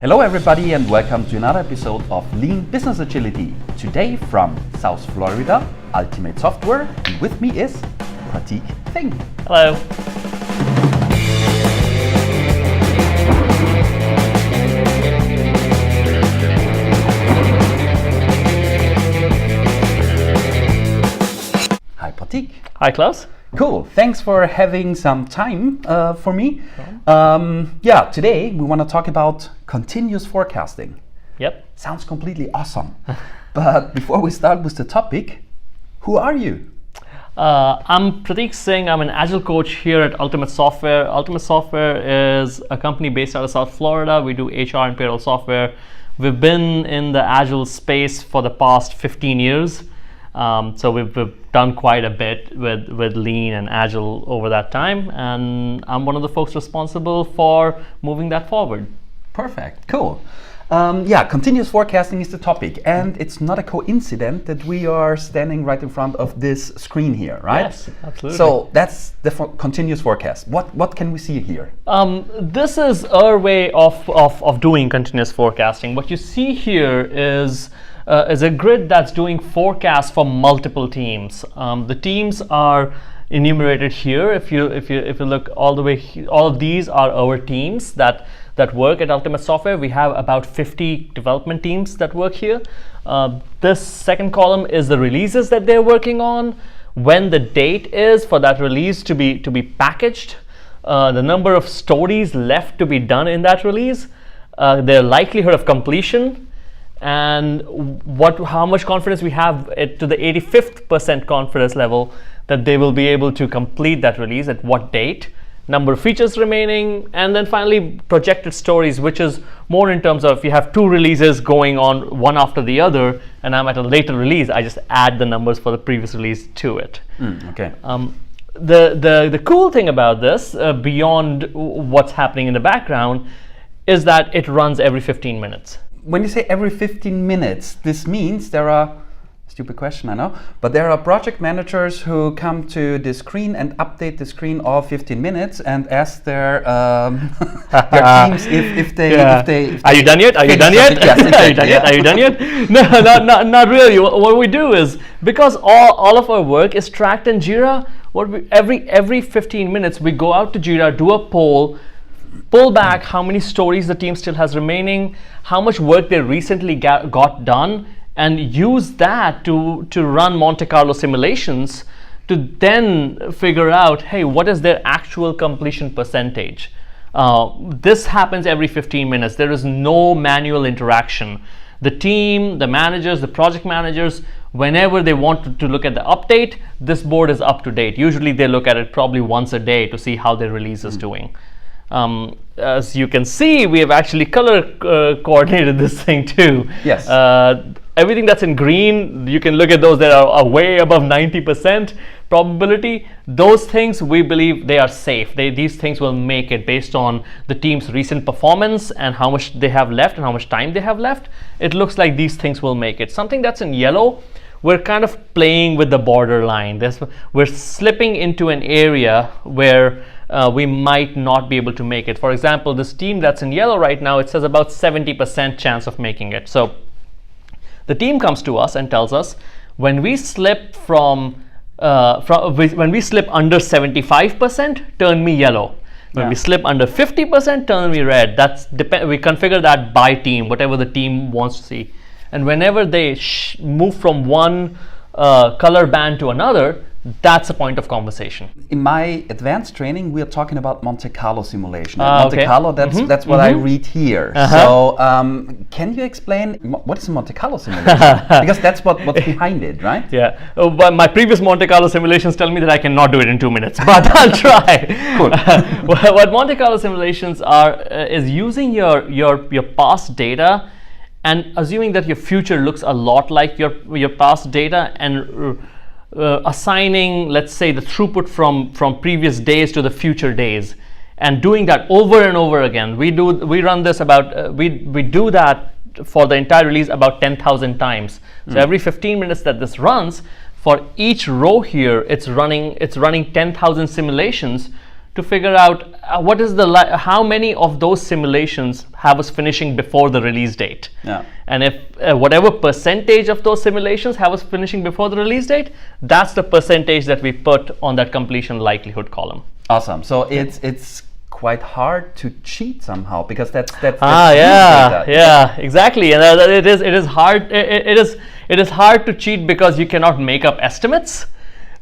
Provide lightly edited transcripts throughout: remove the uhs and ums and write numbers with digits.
Hello everybody and welcome to another episode of Lean Business Agility. Today from South Florida, Ultimate Software, and with me is Prateek Singh. Hello. Hi Prateek. Hi Klaus. Cool, thanks for having some time for me. Today we want to talk about continuous forecasting. Yep. Sounds completely awesome. But before we start with the topic, who are you? I'm Prateek Singh. I'm an Agile coach here at Ultimate Software. Ultimate Software is a company based out of South Florida. We do HR and payroll software. We've been in the Agile space for the past 15 years. So we've done quite a bit with Lean and Agile over that time, and I'm one of the folks responsible for moving that forward. Perfect, cool. Continuous forecasting is the topic, and it's not a coincidence that we are standing right in front of this screen here, right? Yes, absolutely. So that's the continuous forecast. What can we see here? This is our way of doing continuous forecasting. What you see here is a grid that's doing forecasts for multiple teams. The teams are enumerated here. If you look all the way, all of these are our teams that work at Ultimate Software. We have about 50 development teams that work here. This second column is the releases that they're working on, when the date is for that release to be packaged, the number of stories left to be done in that release, their likelihood of completion, and how much confidence we have to the 85th% confidence level that they will be able to complete that release at what date, number of features remaining, and then finally projected stories, which is more in terms of if you have two releases going on one after the other and I'm at a later release, I just add the numbers for the previous release to it. Okay. The cool thing about this, beyond what's happening in the background, is that it runs every 15 minutes. When you say every 15 minutes, this means there are, stupid question I know, but there are project managers who come to the screen and update the screen all 15 minutes and ask their teams if they Are you done yet? Are you done yet? Yes, exactly. Are you done yet? No, not really. What we do is, because all of our work is tracked in Jira, every 15 minutes we go out to Jira, do a poll, pull back how many stories the team still has remaining, how much work they recently got done, and use that to run Monte Carlo simulations to then figure out, hey, what is their actual completion percentage? This happens every 15 minutes. There is no manual interaction. The team, the managers, the project managers, whenever they want to look at the update, this board is up to date. Usually they look at it probably once a day to see how their release is doing. As you can see, we have actually color coordinated this thing too. Yes. Everything that's in green, you can look at those that are way above 90% probability. Those things, we believe they are safe. These things will make it based on the team's recent performance and how much they have left and how much time they have left. It looks like these things will make it. Something that's in yellow, we're kind of playing with the borderline. We're slipping into an area where we might not be able to make it. For example, this team that's in yellow right now, it says about 70% chance of making it. So the team comes to us and tells us, when we slip when we slip under 75%, turn me yellow. When we slip under 50%, turn me red. We configure that by team, whatever the team wants to see. And whenever they move from one color band to another, that's a point of conversation. In my advanced training, we are talking about Monte Carlo simulation. Monte Carlo, that's what I read here. So can you explain what is a Monte Carlo simulation? Because that's what's behind it, right? Yeah. But my previous Monte Carlo simulations tell me that I cannot do it in 2 minutes, but I'll try. Cool. What Monte Carlo simulations are is using your past data and assuming that your future looks a lot like your past data, and assigning, let's say, the throughput from previous days to the future days, and doing that over and over again. We run this about we do that for the entire release about 10,000 times. So every 15 minutes that this runs, for each row here, it's running 10,000 simulations to figure out what is the how many of those simulations have us finishing before the release date. Yeah. And if whatever percentage of those simulations have us finishing before the release date, that's the percentage that we put on that completion likelihood column. Awesome. So it's quite hard to cheat somehow, because that's yeah, exactly. And it is hard. It is hard to cheat because you cannot make up estimates,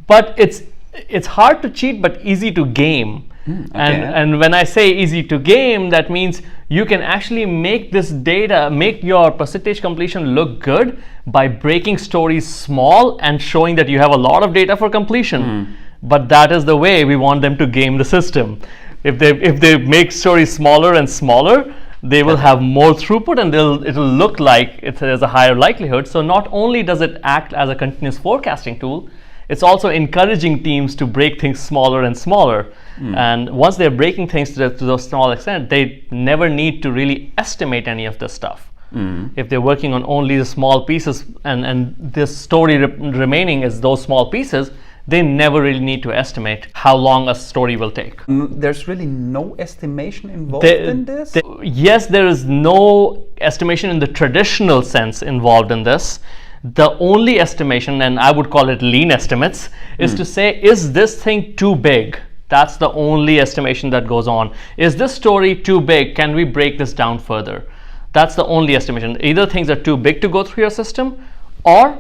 but it's hard to cheat but easy to game. And when I say easy to game, that means you can actually make this data, make your percentage completion look good by breaking stories small and showing that you have a lot of data for completion. But that is the way we want them to game the system. If they make stories smaller and smaller, they will have more throughput, and it'll look like there's a higher likelihood. So not only does it act as a continuous forecasting tool, it's also encouraging teams to break things smaller and smaller. And once they're breaking things to those small extent, they never need to really estimate any of this stuff. If they're working on only the small pieces and this story remaining is those small pieces, they never really need to estimate how long a story will take. There's really no estimation involved in this? Yes, there is no estimation in the traditional sense involved in this. The only estimation, and I would call it lean estimates, is to say, is this thing too big? That's the only estimation that goes on. Is this story too big? Can we break this down further? That's the only estimation. Either things are too big to go through your system, or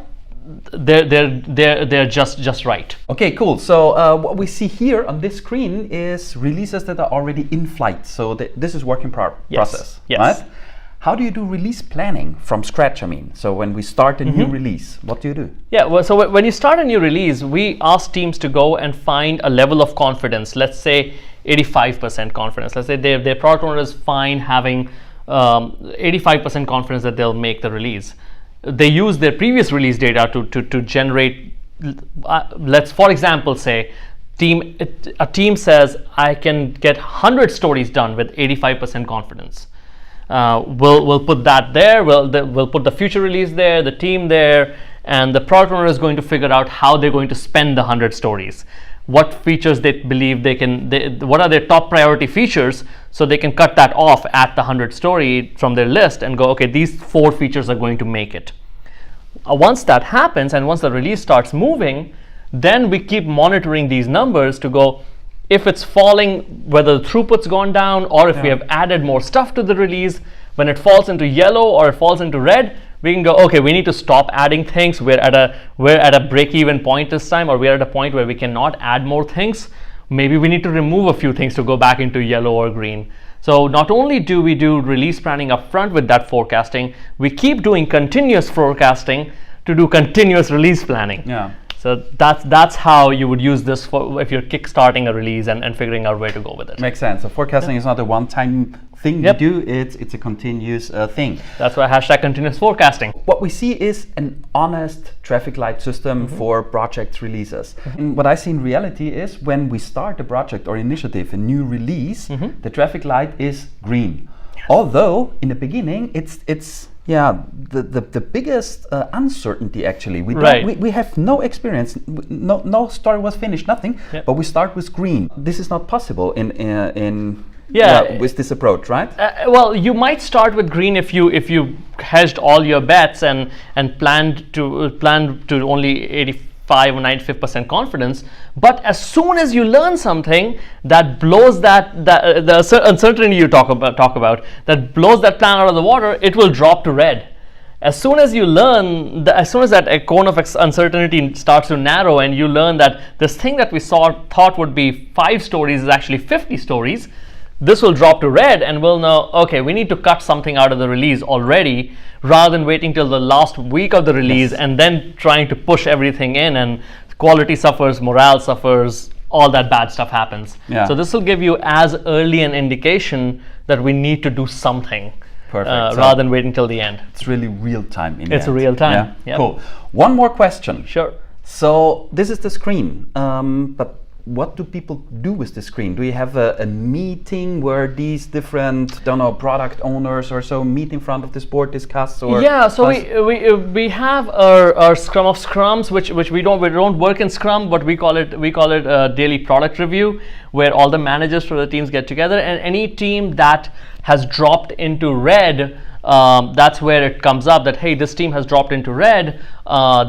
they're just right. Okay, cool. So what we see here on this screen is releases that are already in flight. So this is work in process, right? How do you do release planning from scratch? I mean, so when we start a new release, what do you do? Yeah, well, so when you start a new release, we ask teams to go and find a level of confidence. Let's say 85% confidence. Let's say their product owner is fine having 85% confidence that they'll make the release. They use their previous release data to generate. Let's, for example, say a team says I can get 100 stories done with 85% confidence. We'll put that there. We'll put the future release there, the team there, and the product owner is going to figure out how they're going to spend the 100 stories. What features they believe what are their top priority features, so they can cut that off at the 100 story from their list and go, okay, these 4 features are going to make it. Once that happens and once the release starts moving, then we keep monitoring these numbers to go, if it's falling, whether the throughput's gone down, or if we have added more stuff to the release, when it falls into yellow or it falls into red, we can go, okay, we need to stop adding things. We're at a break-even point this time, or we're at a point where we cannot add more things. Maybe we need to remove a few things to go back into yellow or green. So not only do we do release planning up front with that forecasting, we keep doing continuous forecasting to do continuous release planning. Yeah. So that's how you would use this for if you're kickstarting a release and figuring out where to go with it. Makes sense. So forecasting is not a one-time thing you do, it's a continuous thing. That's why #continuous forecasting. What we see is an honest traffic light system for project releases. And what I see in reality is when we start a project or initiative, a new release, the traffic light is green. Although in the beginning it's the biggest uncertainty actually. We have no experience, no story was finished, nothing. But we start with green. This is not possible with this approach, right? Well, you might start with green if you hedged all your bets and planned to only 85 or 95% confidence. But as soon as you learn something that blows the uncertainty you talk about that blows that plan out of the water, it will drop to red. As soon as you learn, as soon as that cone of uncertainty starts to narrow, and you learn that this thing that we thought would be 5 stories is actually 50 stories, this will drop to red, and we'll know, okay, we need to cut something out of the release already, rather than waiting till the last week of the release and then trying to push everything in, and quality suffers, morale suffers, all that bad stuff happens. So this will give you as early an indication that we need to do something. Perfect. Rather than waiting till the end. It's really real time. It's real time. Cool. One more question. Sure. So this is the screen, but what do people do with the screen? Do you have a meeting where these different, don't know, product owners or so meet in front of this board, discuss? Or yeah, so we have our Scrum of Scrums, which we don't work in Scrum, but we call it a daily product review, where all the managers for the teams get together, and any team that has dropped into red, that's where it comes up that, hey, this team has dropped into red.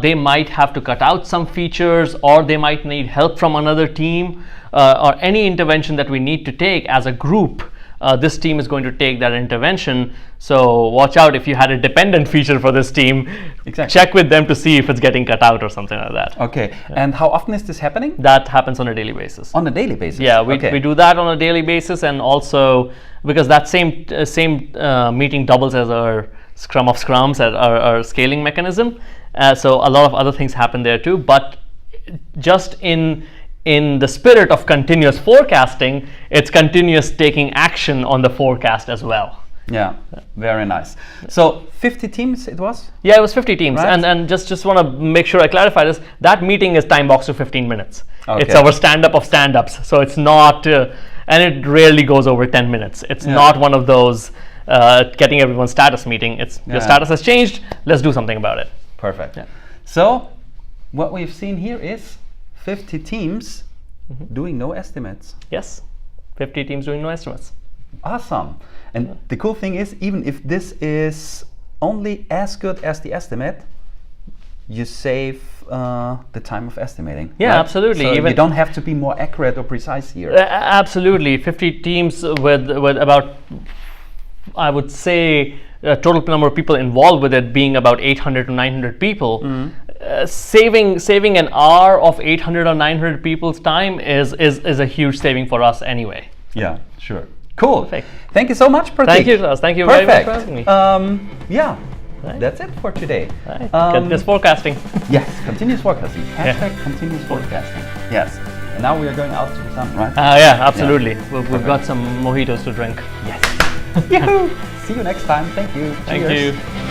They might have to cut out some features, or they might need help from another team, or any intervention that we need to take as a group. This team is going to take that intervention. So watch out if you had a dependent feature for this team. Exactly. Check with them to see if it's getting cut out or something like that. Okay. Yeah. And how often is this happening? That happens on a daily basis. On a daily basis? Yeah, we do that on a daily basis, and also because that same meeting doubles as our Scrum of Scrums, as our scaling mechanism. So a lot of other things happen there too, but just in the spirit of continuous forecasting, it's continuous taking action on the forecast as well. Yeah, very nice. So 50 teams it was? Yeah, it was 50 teams. Right. And just want to make sure I clarify this. That meeting is time boxed to 15 minutes. Okay. It's our stand-up of stand-ups. So it's not, and it rarely goes over 10 minutes. It's not one of those getting everyone's status meeting. It's your status has changed, let's do something about it. Perfect. Yeah. So what we've seen here is 50 teams doing no estimates. Yes, 50 teams doing no estimates. Awesome. And the cool thing is, even if this is only as good as the estimate, you save the time of estimating. Yeah, right? Absolutely. So you don't have to be more accurate or precise here. Absolutely. 50 teams with about, I would say, a total number of people involved with it being about 800 to 900 people. Saving an hour of 800 or 900 people's time is a huge saving for us anyway. Yeah, sure. Cool. Perfect. Thank you so much, Prateek. Thank you, Klaus. Thank you very much for having me. Yeah, right. That's it for today. Right. Continuous forecasting. Yes, continuous forecasting. Hashtag continuous forecasting. Yes. And now we are going out to the sun, right? Yeah, absolutely. Yeah. We've got some mojitos to drink. Yes. Yahoo! See you next time. Thank you. Thank Cheers. you.